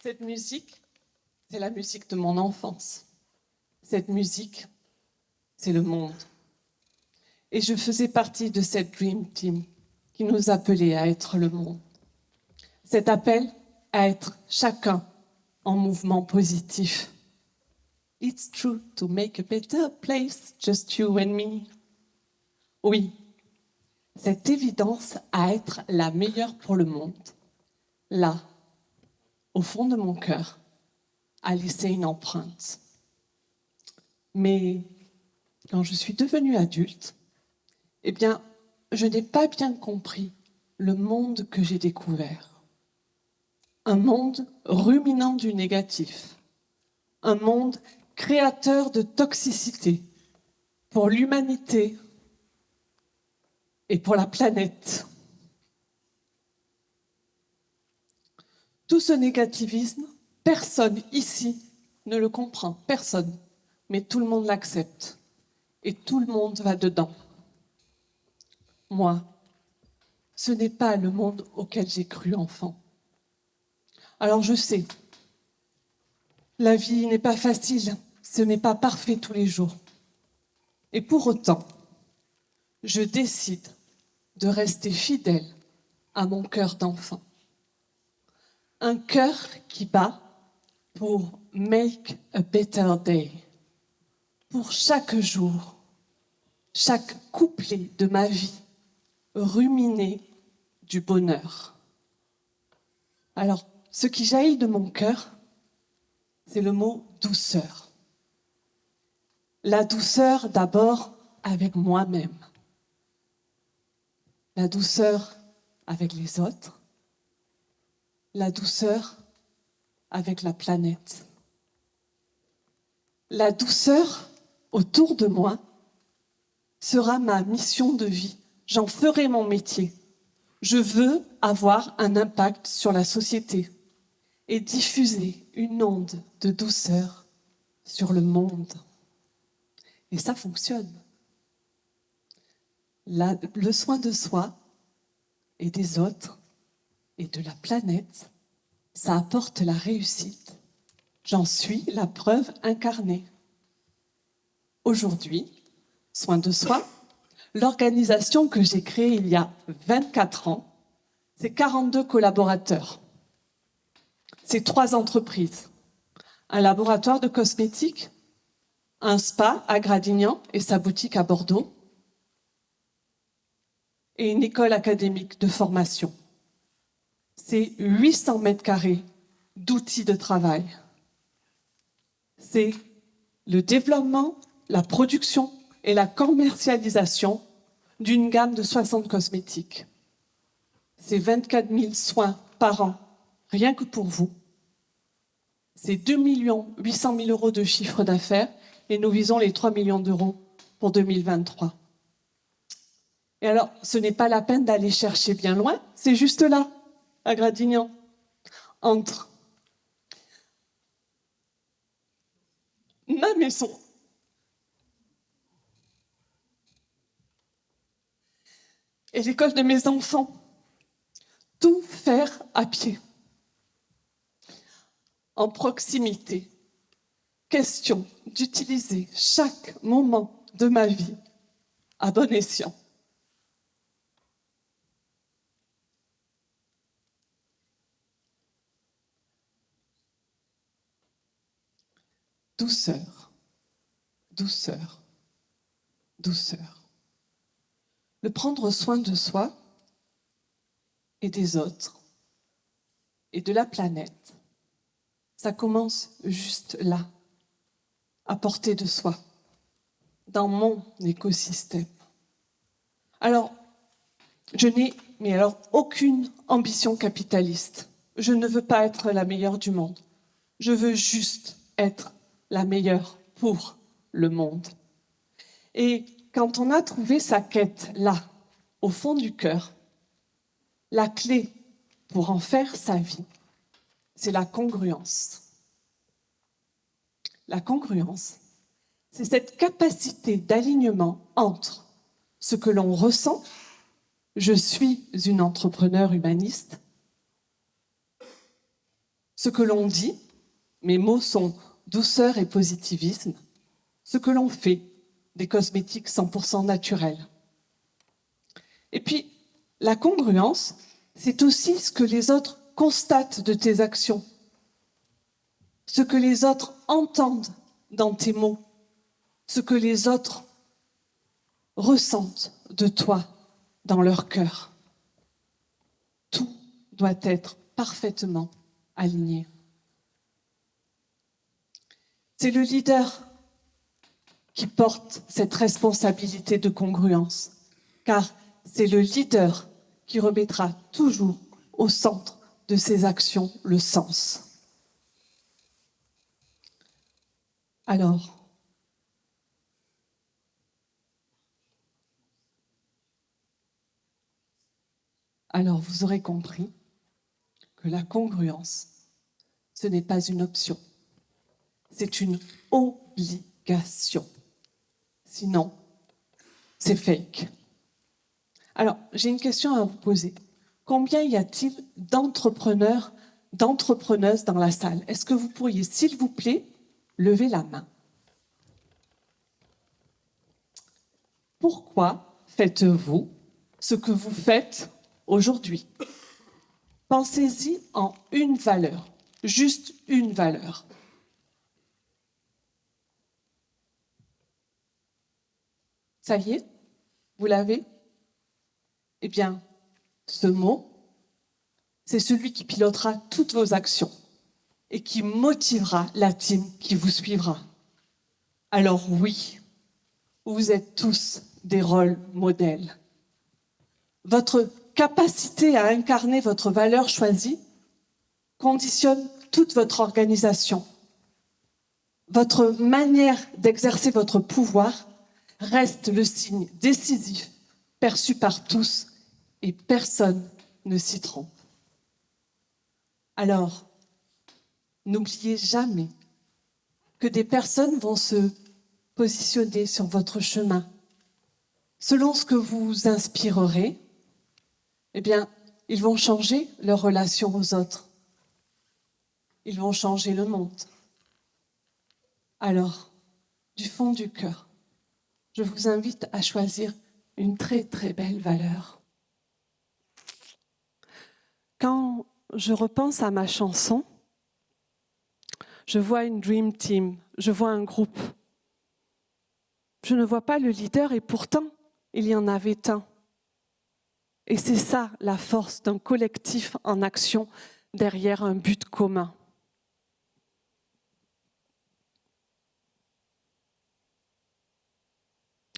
Cette musique, c'est la musique de mon enfance. Cette musique, c'est le monde. Et je faisais partie de cette Dream Team qui nous appelait à être le monde. Cet appel à être chacun en mouvement positif. It's true to make a better place, just you and me. Oui, cette évidence à être la meilleure pour le monde, là, au fond de mon cœur, a laissé une empreinte. Mais quand je suis devenue adulte, eh bien, je n'ai pas bien compris le monde que j'ai découvert. Un monde ruminant du négatif. Un monde créateur de toxicité pour l'humanité et pour la planète. Tout ce négativisme, personne ici ne le comprend, personne. Mais tout le monde l'accepte. Et tout le monde va dedans. Moi, ce n'est pas le monde auquel j'ai cru enfant. Alors je sais, la vie n'est pas facile, ce n'est pas parfait tous les jours. Et pour autant, je décide de rester fidèle à mon cœur d'enfant. Un cœur qui bat pour make a better day. Pour chaque jour, chaque couplet de ma vie, ruminer du bonheur. Alors, ce qui jaillit de mon cœur, c'est le mot douceur. La douceur d'abord avec moi-même. La douceur avec les autres. La douceur avec la planète. La douceur autour de moi sera ma mission de vie. J'en ferai mon métier. Je veux avoir un impact sur la société et diffuser une onde de douceur sur le monde. Et ça fonctionne. Le soin de soi et des autres et de la planète, ça apporte la réussite. J'en suis la preuve incarnée. Aujourd'hui, Soin de soi, l'organisation que j'ai créée il y a 24 ans, c'est 42 collaborateurs. C'est 3 entreprises. Un laboratoire de cosmétiques, un spa à Gradignan et sa boutique à Bordeaux, et une école académique de formation. C'est 800 mètres carrés d'outils de travail. C'est le développement, la production et la commercialisation d'une gamme de 60 cosmétiques. C'est 24 000 soins par an, rien que pour vous. C'est 2 800 000 euros de chiffre d'affaires et nous visons les 3 millions d'euros pour 2023. Et alors, ce n'est pas la peine d'aller chercher bien loin, c'est juste là, à Gradignan, entre ma maison et l'école de mes enfants. Tout faire à pied, en proximité. Question d'utiliser chaque moment de ma vie à bon escient. Douceur, douceur, douceur. Le prendre soin de soi et des autres et de la planète, ça commence juste là, à portée de soi, dans mon écosystème. Alors, je n'ai aucune ambition capitaliste. Je ne veux pas être la meilleure du monde. Je veux juste être la meilleure pour le monde. Et quand on a trouvé sa quête là, au fond du cœur, la clé pour en faire sa vie, c'est la congruence. La congruence, c'est cette capacité d'alignement entre ce que l'on ressent, je suis une entrepreneure humaniste, Ce que l'on dit, mes mots sont douceur et positivisme. Ce que l'on fait, des cosmétiques 100% naturels. Et puis, la congruence, c'est aussi ce que les autres constatent de tes actions, ce que les autres entendent dans tes mots, ce que les autres ressentent de toi dans leur cœur. Tout doit être parfaitement aligné. C'est le leader qui porte cette responsabilité de congruence, car c'est le leader qui remettra toujours au centre de ses actions le sens. Alors, vous aurez compris que la congruence, ce n'est pas une option, c'est une obligation. Sinon, c'est fake. Alors, j'ai une question à vous poser. Combien y a-t-il d'entrepreneurs, d'entrepreneuses dans la salle? Est-ce que vous pourriez, s'il vous plaît, lever la main? Pourquoi faites-vous ce que vous faites aujourd'hui? Pensez-y en une valeur, juste une valeur. Ça y est? Vous l'avez? Eh bien, ce mot, c'est celui qui pilotera toutes vos actions et qui motivera la team qui vous suivra. Alors oui, vous êtes tous des rôles modèles. Votre capacité à incarner votre valeur choisie conditionne toute votre organisation. Votre manière d'exercer votre pouvoir reste le signe décisif perçu par tous et personne ne s'y trompe. Alors, n'oubliez jamais que des personnes vont se positionner sur votre chemin. Selon ce que vous inspirerez, eh bien, ils vont changer leur relation aux autres. Ils vont changer le monde. Alors, du fond du cœur, je vous invite à choisir une très très belle valeur. Quand je repense à ma chanson, je vois une dream team, je vois un groupe. Je ne vois pas le leader et pourtant, il y en avait un. Et c'est ça la force d'un collectif en action derrière un but commun.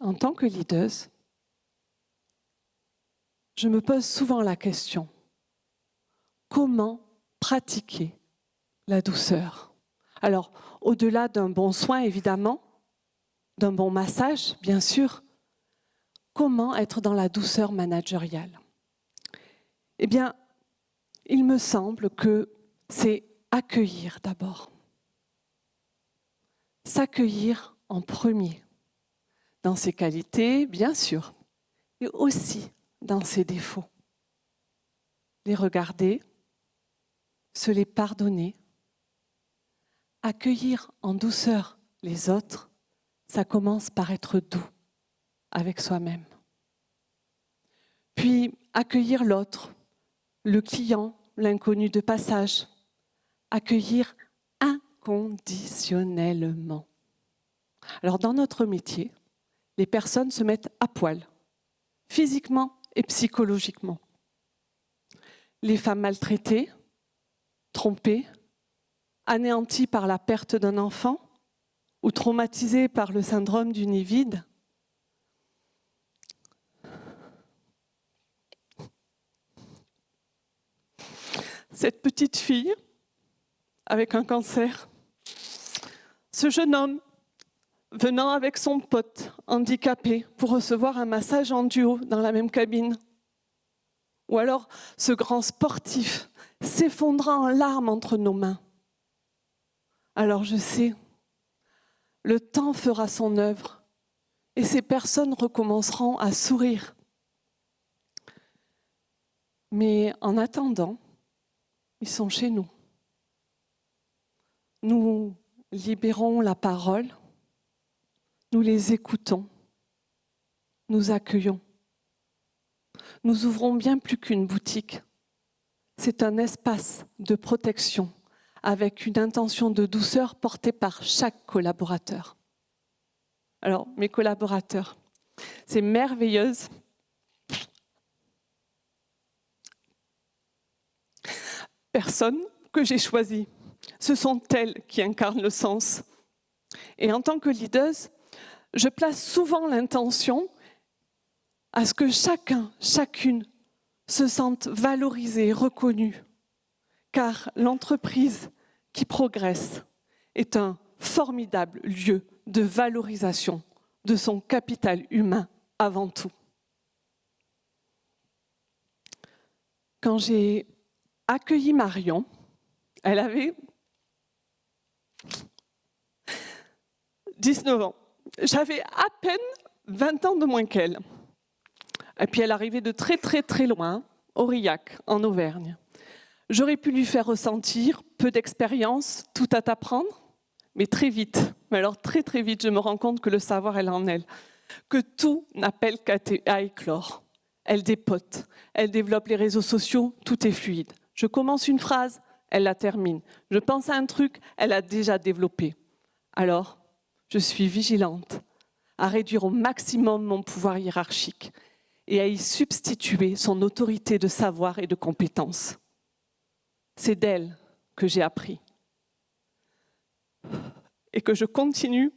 En tant que leader, je me pose souvent la question, comment pratiquer la douceur? Alors, au-delà d'un bon soin, évidemment, d'un bon massage, bien sûr, comment être dans la douceur managériale? Eh bien, il me semble que c'est accueillir d'abord. S'accueillir en premier, dans ses qualités, bien sûr, et aussi dans ses défauts. Les regarder, se les pardonner, accueillir en douceur les autres, ça commence par être doux avec soi-même. Puis accueillir l'autre, le client, l'inconnu de passage, accueillir inconditionnellement. Alors dans notre métier, les personnes se mettent à poil, physiquement et psychologiquement. Les femmes maltraitées, trompées, anéanties par la perte d'un enfant ou traumatisées par le syndrome du nid vide. Cette petite fille avec un cancer, ce jeune homme venant avec son pote handicapé pour recevoir un massage en duo dans la même cabine. Ou alors ce grand sportif s'effondrant en larmes entre nos mains. Alors je sais, le temps fera son œuvre et ces personnes recommenceront à sourire. Mais en attendant, ils sont chez nous. nous libérons la parole, nous les écoutons, nous accueillons. Nous ouvrons bien plus qu'une boutique. C'est un espace de protection avec une intention de douceur portée par chaque collaborateur. Alors, mes collaborateurs, ces merveilleuses personnes que j'ai choisies, ce sont elles qui incarnent le sens. Et en tant que leader, je place souvent l'intention à ce que chacun, chacune se sente valorisé, reconnu, car l'entreprise qui progresse est un formidable lieu de valorisation de son capital humain avant tout. Quand j'ai accueilli Marion, elle avait 19 ans. J'avais à peine 20 ans de moins qu'elle. Et puis elle arrivait de très très très loin, Aurillac, en Auvergne. J'aurais pu lui faire ressentir peu d'expérience, tout à t'apprendre, mais très vite. Mais alors très très vite, je me rends compte que le savoir est en elle, que tout n'appelle qu'à éclore. Elle dépote, elle développe les réseaux sociaux, tout est fluide. Je commence une phrase, elle la termine. Je pense à un truc, elle a déjà développé. Alors, je suis vigilante à réduire au maximum mon pouvoir hiérarchique et à y substituer son autorité de savoir et de compétence. C'est d'elle que j'ai appris et que je continue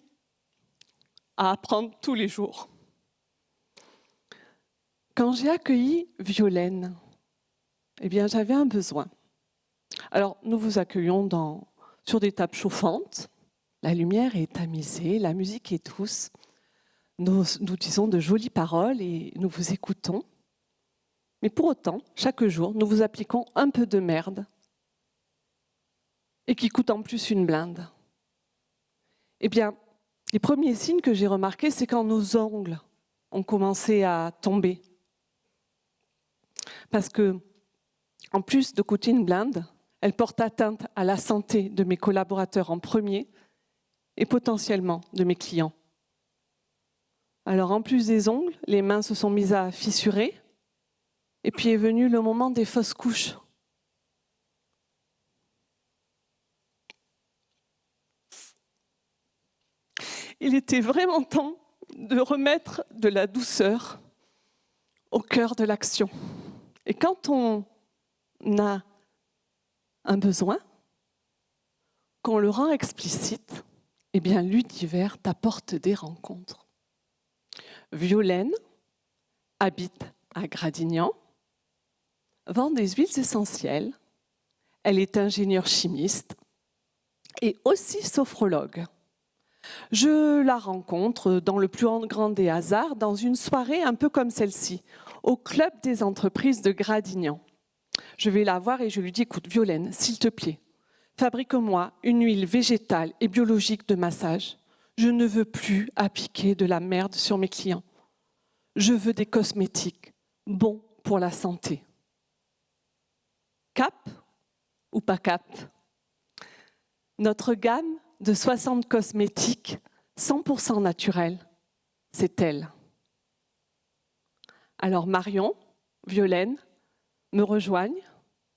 à apprendre tous les jours. Quand j'ai accueilli Violaine, j'avais un besoin. Alors, nous vous accueillons sur des tables chauffantes, la lumière est tamisée, la musique est douce, nous disons de jolies paroles et nous vous écoutons. Mais pour autant, chaque jour, nous vous appliquons un peu de merde et qui coûte en plus une blinde. Les premiers signes que j'ai remarqués, c'est quand nos ongles ont commencé à tomber. Parce que, en plus de coûter une blinde, elle porte atteinte à la santé de mes collaborateurs en premier et potentiellement de mes clients. Alors en plus des ongles, les mains se sont mises à fissurer et puis est venu le moment des fausses couches. Il était vraiment temps de remettre de la douceur au cœur de l'action. Et quand on a un besoin, qu'on le rend explicite, l'univers t'apporte des rencontres. Violaine habite à Gradignan, vend des huiles essentielles, elle est ingénieure chimiste et aussi sophrologue. Je la rencontre dans le plus grand des hasards, dans une soirée un peu comme celle-ci, au Club des entreprises de Gradignan. Je vais la voir et je lui dis, écoute Violaine, s'il te plaît, fabrique-moi une huile végétale et biologique de massage. Je ne veux plus appliquer de la merde sur mes clients. Je veux des cosmétiques bons pour la santé. Cap ou pas cap? Notre gamme de 60 cosmétiques 100% naturels, c'est elle. Alors Marion, Violaine me rejoignent,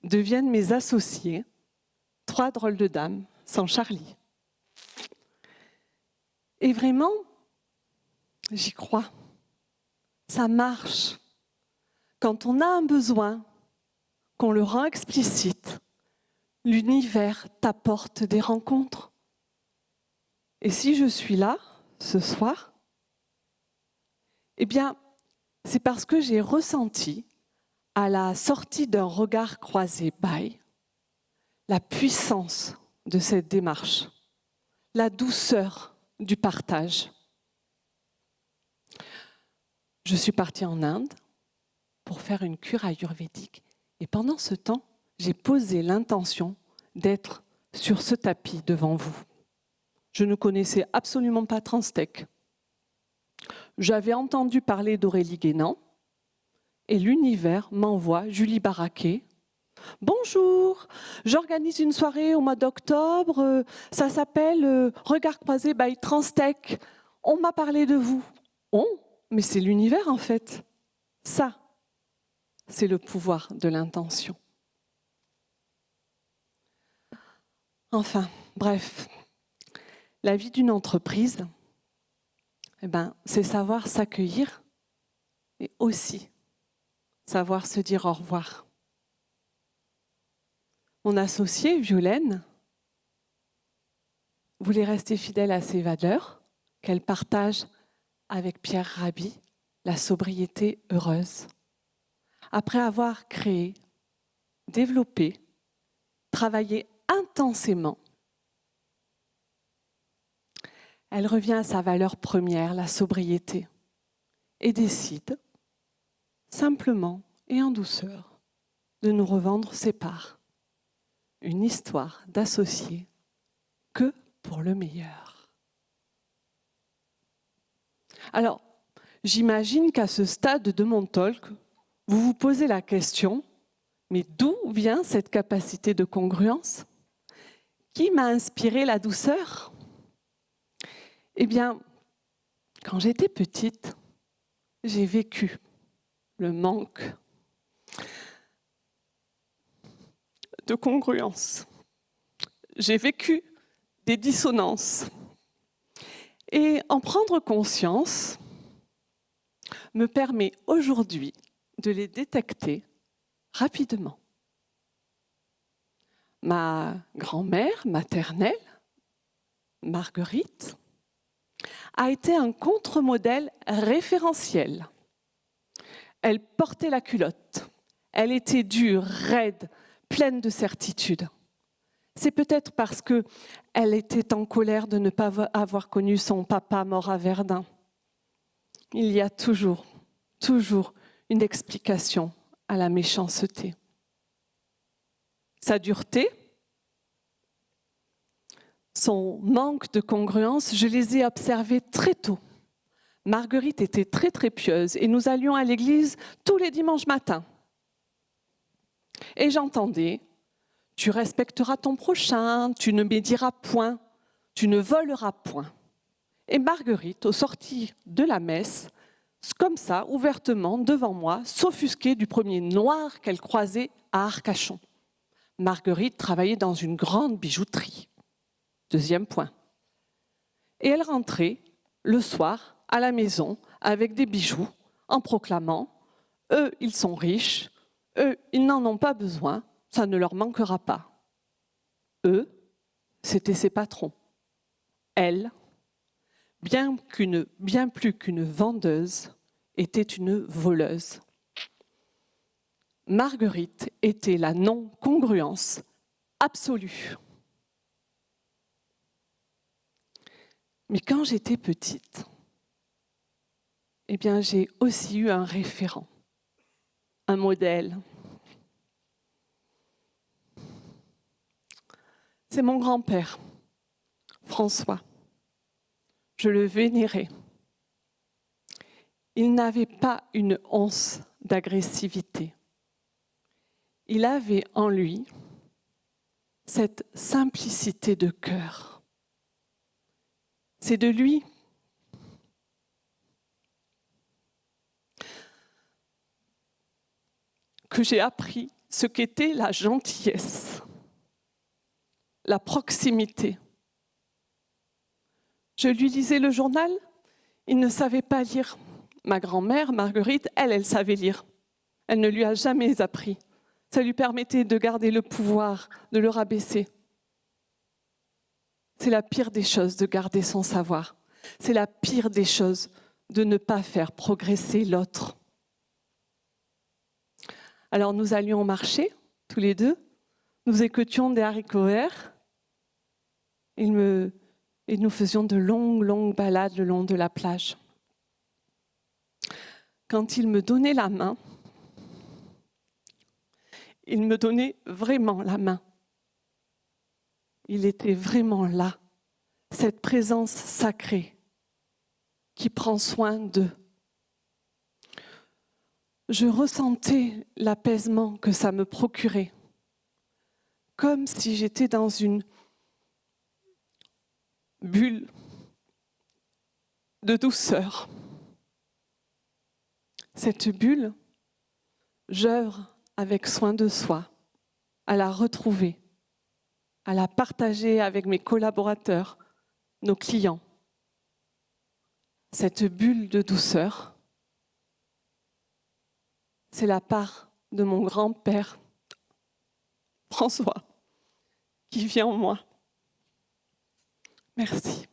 deviennent mes associés, 3 drôles de dames, sans Charlie. Et vraiment, j'y crois. Ça marche. Quand on a un besoin, qu'on le rend explicite, l'univers t'apporte des rencontres. Et si je suis là, ce soir, c'est parce que j'ai ressenti, à la sortie d'un regard croisé by, la puissance de cette démarche, la douceur du partage. Je suis partie en Inde pour faire une cure ayurvédique et pendant ce temps, j'ai posé l'intention d'être sur ce tapis devant vous. Je ne connaissais absolument pas Transtech. J'avais entendu parler d'Aurélie Guénan et l'univers m'envoie Julie Baraquet Bonjour, j'organise une soirée au mois d'octobre, ça s'appelle Regard croisé by Transtech. On m'a parlé de vous. Oh, mais c'est l'univers en fait. Ça, c'est le pouvoir de l'intention. Enfin, bref, la vie d'une entreprise, c'est savoir s'accueillir et aussi savoir se dire au revoir. Mon associée, Violaine, voulait rester fidèle à ses valeurs qu'elle partage avec Pierre Rabhi, la sobriété heureuse. Après avoir créé, développé, travaillé intensément, elle revient à sa valeur première, la sobriété, et décide, simplement et en douceur, de nous revendre ses parts. Une histoire d'associés que pour le meilleur. Alors, j'imagine qu'à ce stade de mon talk, vous vous posez la question, mais d'où vient cette capacité de congruence? Qui m'a inspiré la douceur? Eh bien, quand j'étais petite, j'ai vécu le manque de congruence. J'ai vécu des dissonances. Et en prendre conscience me permet aujourd'hui de les détecter rapidement. Ma grand-mère maternelle, Marguerite, a été un contre-modèle référentiel. Elle portait la culotte. Elle était dure, raide, pleine de certitude. C'est peut-être parce qu'elle était en colère de ne pas avoir connu son papa mort à Verdun. Il y a toujours une explication à la méchanceté. Sa dureté, son manque de congruence, je les ai observés très tôt. Marguerite était très très pieuse et nous allions à l'église tous les dimanches matins. Et j'entendais: tu respecteras ton prochain, tu ne médiras point, tu ne voleras point. Et Marguerite, au sortir de la messe, comme ça, ouvertement, devant moi, s'offusquait du premier noir qu'elle croisait à Arcachon. Marguerite travaillait dans une grande bijouterie. Deuxième point. Et elle rentrait le soir à la maison avec des bijoux en proclamant: eux, ils sont riches, eux, ils n'en ont pas besoin, ça ne leur manquera pas. Eux, c'était ses patrons. Elle, bien plus qu'une vendeuse, était une voleuse. Marguerite était la non-congruence absolue. Mais quand j'étais petite, j'ai aussi eu un référent, un modèle. C'est mon grand-père, François. Je le vénérais. Il n'avait pas une once d'agressivité. Il avait en lui cette simplicité de cœur. C'est de lui que j'ai appris ce qu'était la gentillesse, la proximité. Je lui lisais le journal, il ne savait pas lire. Ma grand-mère, Marguerite, elle savait lire. Elle ne lui a jamais appris. Ça lui permettait de garder le pouvoir, de le rabaisser. C'est la pire des choses de garder son savoir. C'est la pire des choses de ne pas faire progresser l'autre. Alors nous allions au marché, tous les deux. Nous écoutions des haricots verts. Et nous faisions de longues balades le long de la plage. Quand il me donnait la main, il me donnait vraiment la main. Il était vraiment là, cette présence sacrée qui prend soin d'eux. Je ressentais l'apaisement que ça me procurait. comme si j'étais dans une bulle de douceur. Cette bulle, j'œuvre avec soin de soi à la retrouver, à la partager avec mes collaborateurs, nos clients. Cette bulle de douceur, c'est la part de mon grand-père, François, qui vit en moi. Merci.